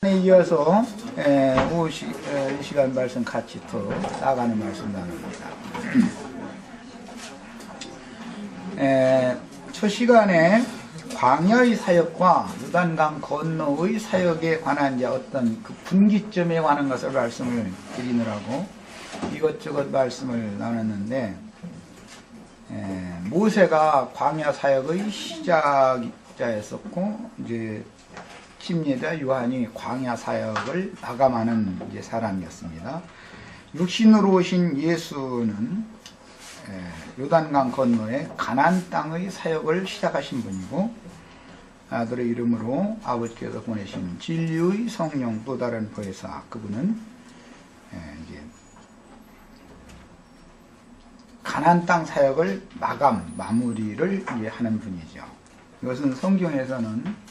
이어서 오후 이 시간 말씀 같이 또 나가는 말씀 나눕니다. 첫 시간에 광야의 사역과 요단강 건너의 사역에 관한 어떤 그 분기점에 관한 것을 말씀을 드리느라고 이것저것 말씀을 나눴는데, 모세가 광야 사역의 시작자였었고, 이제 침례자 요한이 광야 사역을 마감하는 사람이었습니다. 육신으로 오신 예수는 요단강 건너에 가나안 땅의 사역을 시작하신 분이고, 아들의 이름으로 아버지께서 보내신 진리의 성령 또 다른 보혜사, 그분은 이제 가나안 땅 사역을 마무리를 하는 분이죠. 이것은 성경에서는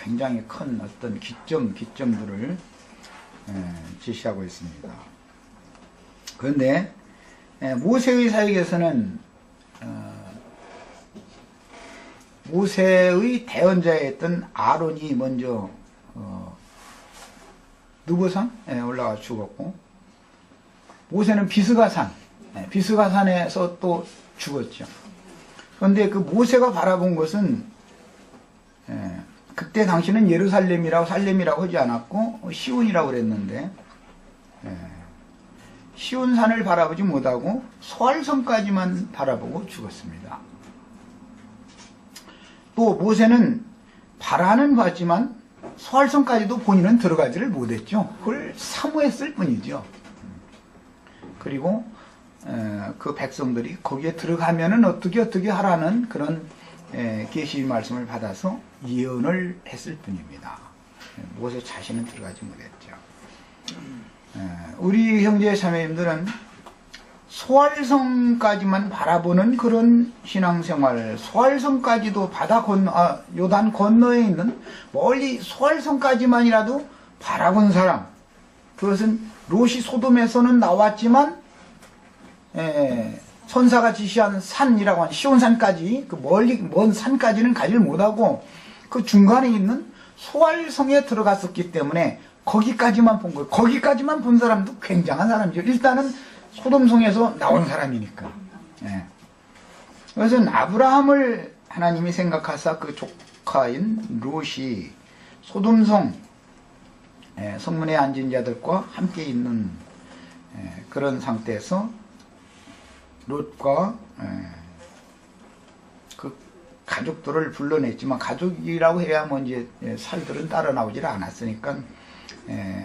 굉장히 큰 어떤 기점들을 제시하고 있습니다. 그런데 모세의 사역에서는 모세의 대언자였던 아론이 먼저 느보산에 올라가 죽었고, 모세는 비스가산에서 또 죽었죠. 그런데 그 모세가 바라본 것은 그때 당시는 살렘이라고 하지 않았고 시온이라고 그랬는데, 시온산을 바라보지 못하고 소알성까지만 바라보고 죽었습니다. 또 모세는 바라는 봤지만 소알성까지도 본인은 들어가지를 못했죠. 그걸 사모했을 뿐이죠. 그리고 그 백성들이 거기에 들어가면은 어떻게 하라는 그런 계시의 말씀을 받아서 예언을 했을 뿐입니다. 모세 자신은 들어가지 못했죠. 우리 형제 자매님들은 소알성까지만 바라보는 그런 신앙생활, 소알성까지도 요단 건너에 있는 멀리 소알성까지만이라도 바라본 사람, 그것은 롯이 소돔에서는 나왔지만 선사가 지시한 산이라고 하는 시온산까지, 그 멀리 먼 산까지는 가지를 못하고 그 중간에 있는 소알성에 들어갔었기 때문에 거기까지만 본 거예요. 거기까지만 본 사람도 굉장한 사람이죠. 일단은 소돔성에서 나온 사람이니까. 그것은 아브라함을 하나님이 생각하사 그 조카인 롯이 소돔성 성문에 앉은 자들과 함께 있는 그런 상태에서 롯과 그 가족들을 불러냈지만, 가족이라고 해야 뭐 이제 살들은 따라 나오질 않았으니까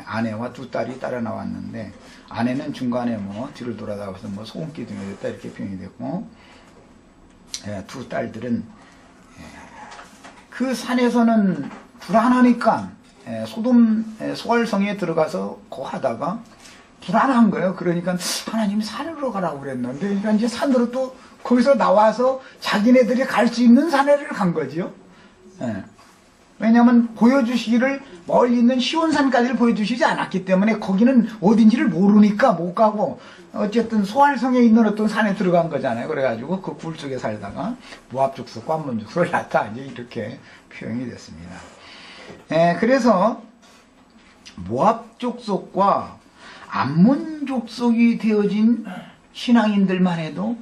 아내와 두 딸이 따라 나왔는데, 아내는 중간에 뭐 뒤를 돌아다가서 뭐 소금기둥이 됐다 이렇게 표현이 됐고, 두 딸들은 그 산에서는 불안하니까 소알성에 들어가서 하다가 불안한 거예요. 그러니까 하나님이 산으로 가라고 그랬는데, 그러니까 이제 산으로 또 거기서 나와서 자기네들이 갈 수 있는 산에를 간 거지요. 왜냐하면 보여주시기를 멀리 있는 시온산까지를 보여주시지 않았기 때문에 거기는 어딘지를 모르니까 못 가고, 어쨌든 소알성에 있는 어떤 산에 들어간 거잖아요. 그래가지고 그 굴 속에 살다가 모압 족속과 암몬 족속을 낳다, 이제 이렇게 표현이 됐습니다. 그래서 모압 족속과 암몬 족속이 되어진 신앙인들만 해도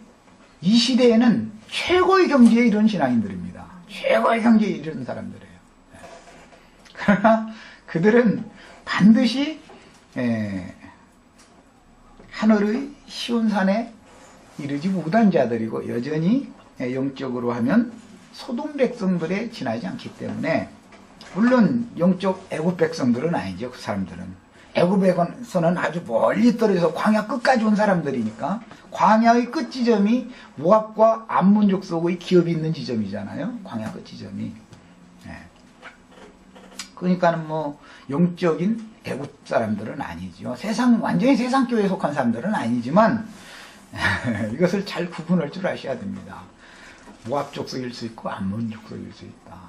이 시대에는 최고의 경지에 이른 신앙인들입니다. 최고의 경지에 이른 사람들이에요. 그러나 그들은 반드시 하늘의 시온산에 이르지 못한 자들이고, 여전히 영적으로 하면 소돔 백성들에 지나지 않기 때문에, 물론 영적 애굽 백성들은 아니죠. 그 사람들은 애굽에서는 아주 멀리 떨어져서 광야 끝까지 온 사람들이니까, 광야의 끝 지점이 모압과 암몬 족속의 기업이 있는 지점이잖아요. 광야 끝 지점이. 그러니까는 뭐 영적인 애굽 사람들은 아니죠. 완전히 세상 교회에 속한 사람들은 아니지만 이것을 잘 구분할 줄 아셔야 됩니다. 모압 족속일 수 있고 암몬 족속일 수 있다.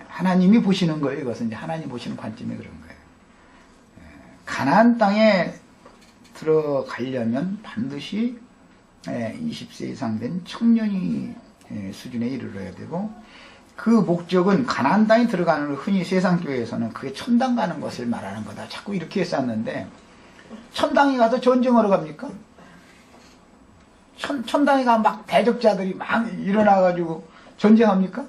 하나님이 보시는 거예요. 이것은 이제 하나님 보시는 관점이 그런 거예요. 가나안 땅에 들어가려면 반드시 20세 이상 된 청년이 수준에 이르러야 되고, 그 목적은 가나안 땅에 들어가는 걸 흔히 세상교회에서는 그게 천당 가는 것을 말하는 거다. 자꾸 이렇게 했었는데 천당에 가서 전쟁하러 갑니까? 천당에 가면 막 대적자들이 막 일어나가지고 전쟁합니까?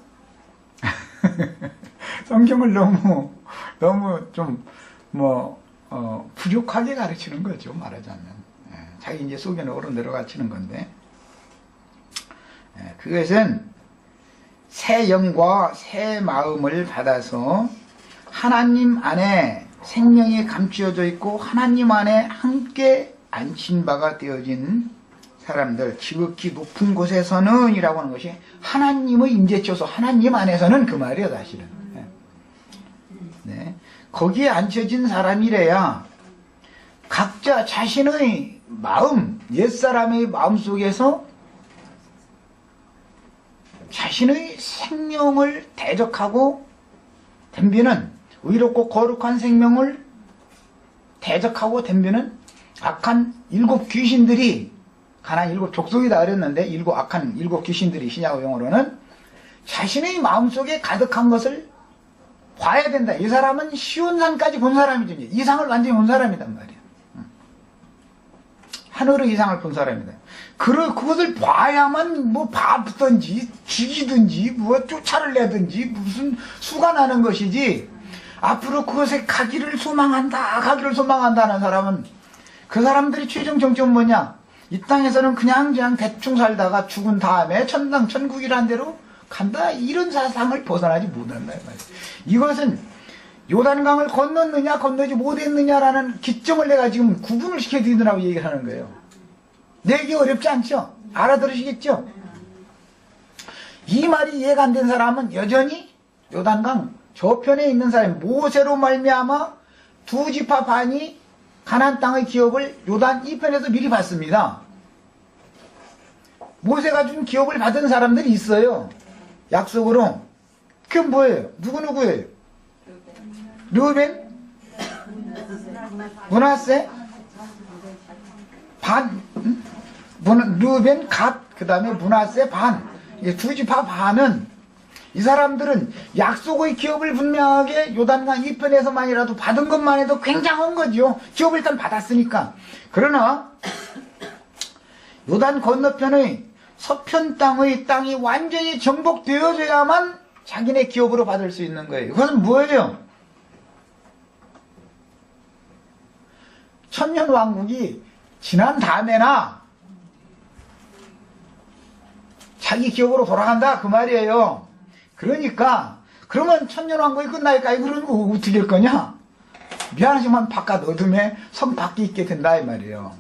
성경을 너무 좀 부족하게 가르치는 거죠. 말하자면 자기 이제 속여넣으러 내려가치는 건데, 그것은 새 영과 새 마음을 받아서 하나님 안에 생명이 감추어져 있고 하나님 안에 함께 앉힌 바가 되어진 사람들, 지극히 높은 곳에서는 이라고 하는 것이 하나님의 임재처소, 하나님 안에서는 그 말이에요. 사실은 네. 거기에 앉혀진 사람이래야 각자 자신의 마음, 옛사람의 마음속에서 자신의 생명을 대적하고 덤비는, 의롭고 거룩한 생명을 대적하고 덤비는 악한 7 귀신들이, 가나안 7 족속이다 그랬는데 악한 7 귀신들이 신약의 용어로는 자신의 마음속에 가득한 것을 봐야 된다. 이 사람은 시온산까지 본 사람이죠. 이상을 완전히 본 사람이란 말이야. 하늘의 이상을 본 사람이다. 그것을 봐야만 밟든지 죽이든지 쫓아를 내든지 무슨 수가 나는 것이지, 앞으로 그것에 가기를 소망한다는 사람은, 그 사람들이 최종 정점은 뭐냐? 이 땅에서는 그냥 대충 살다가 죽은 다음에 천당 천국이란 대로 간다, 이런 사상을 벗어나지 못한다 이 말이야. 이것은 요단강을 건넜느냐 건너지 못했느냐라는 기점을 내가 지금 구분을 시켜드리느라고 얘기를 하는 거예요. 내기 어렵지 않죠? 알아들으시겠죠? 이 말이 이해가 안 된 사람은 여전히 요단강 저편에 있는 사람, 모세로 말미암아 2 지파 반이 가나안 땅의 기업을 요단 이편에서 미리 받습니다. 모세가 준 기업을 받은 사람들이 있어요. 약속으로. 그게 뭐예요? 누구예요? 르우벤, 므낫세, 반, 르우벤, 갓, 그 다음에 므낫세, 반. 이게 2 지파 반은, 이 사람들은 약속의 기업을 분명하게 요단강 이편에서만이라도 받은 것만 해도 굉장한 거죠. 기업을 일단 받았으니까. 그러나 요단 건너편의 서편 땅이 완전히 정복되어져야만 자기네 기업으로 받을 수 있는 거예요. 그것은 뭐예요? 천년왕국이 지난 다음에나 자기 기업으로 돌아간다 그 말이에요. 그러니까 그러면 천년왕국이 끝날까요? 그러면 어떻게 될 거냐? 미안하지만 바깥 어둠에 성 밖에 있게 된다 이 말이에요.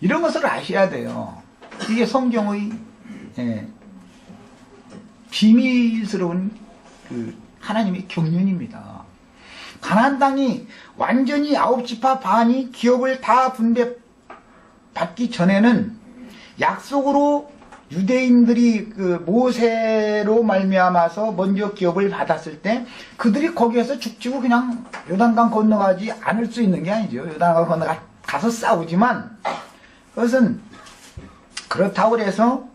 이런 것을 아셔야 돼요. 이게 성경의 비밀스러운 하나님의 경륜입니다. 가나안 땅이 완전히 9 지파 반이 기업을 다 분배받기 전에는 약속으로 유대인들이 모세로 말미암아서 먼저 기업을 받았을 때 그들이 거기에서 죽치고 그냥 요단강 건너가지 않을 수 있는 게 아니죠. 요단강 건너가서 싸우지만, 그것은 그렇다고 해서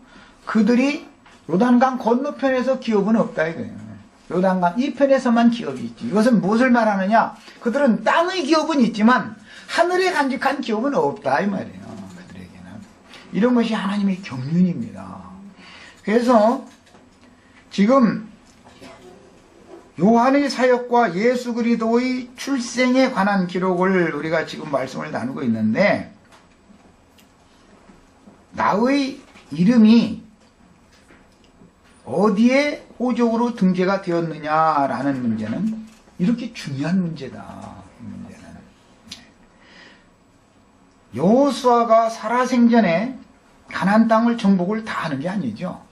그들이 요단강 건너편에서 기업은 없다 이거예요. 요단강 이편에서만 기업이 있지. 이것은 무엇을 말하느냐? 그들은 땅의 기업은 있지만 하늘에 간직한 기업은 없다 이 말이에요. 그들에게는. 이런 것이 하나님의 경륜입니다. 그래서 지금 요한의 사역과 예수 그리스도의 출생에 관한 기록을 우리가 지금 말씀을 나누고 있는데, 나의 이름이 어디에 호적으로 등재가 되었느냐라는 문제는 이렇게 중요한 문제다. 이 문제는 여호수아가 살아생전에 가나안 땅을 정복을 다 하는 게 아니죠.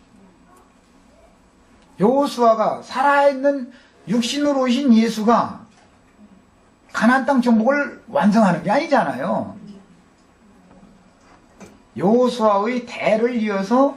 여호수아가 살아있는 육신으로 오신 예수가 가나안 땅 정복을 완성하는 게 아니잖아요. 여호수아의 대를 이어서